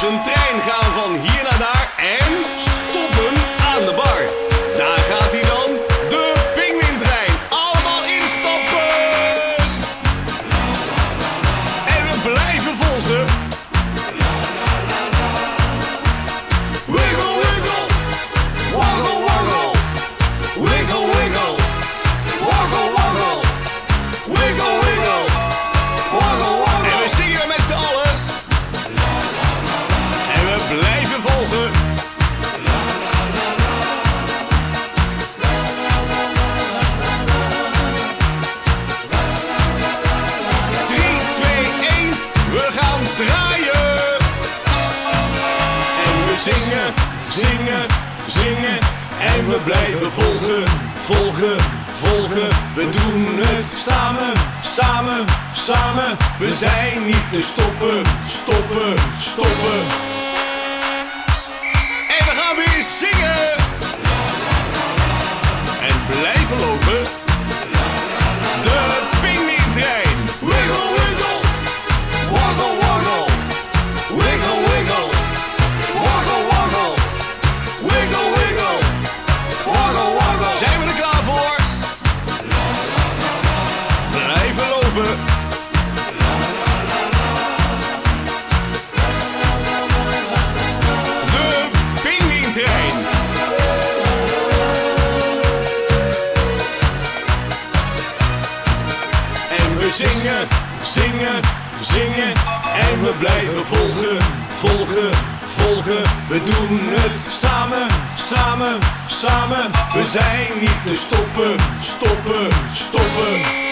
een trein gaan van hier naar daar en stoppen aan de bar. Daar gaat hij dan, de Pinguïntrein. Allemaal instappen. En we blijven volgen. Wiggle, wiggle. Woggle, woggle. Wiggle, wiggle. Woggle, woggle. Wiggle, wiggle. Woggle, woggle. En we zingen met z'n allen. En we blijven volgen. 3, 2, 1. We gaan draaien. En we zingen, zingen, zingen. En we blijven volgen, volgen, volgen. We doen het samen, samen, samen. We zijn niet te stoppen, stoppen, stoppen. En we gaan weer zingen. En blijven lopen. De Pinguïntrein. Wiggle, wiggle. Woggle, woggle. Wiggle, wiggle. Woggle, woggle. Wiggle, wiggle. Woggle, woggle. Zijn we er klaar voor? Blijven lopen. De Pinguïntrein. En we zingen, zingen, zingen. En we blijven volgen, volgen, volgen. We doen het samen, samen, samen. We zijn niet te stoppen, stoppen, stoppen.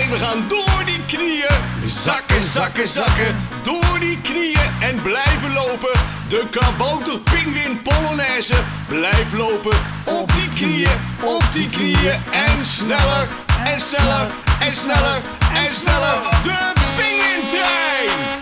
En we gaan door die knieën. Zakken, zakken, zakken. Door die knieën en blijven lopen. De kabouter pinguïn polonaise. Blijf lopen. Op die knieën, op die knieën. En sneller, en sneller, en sneller, en sneller. De Pinguïntrein.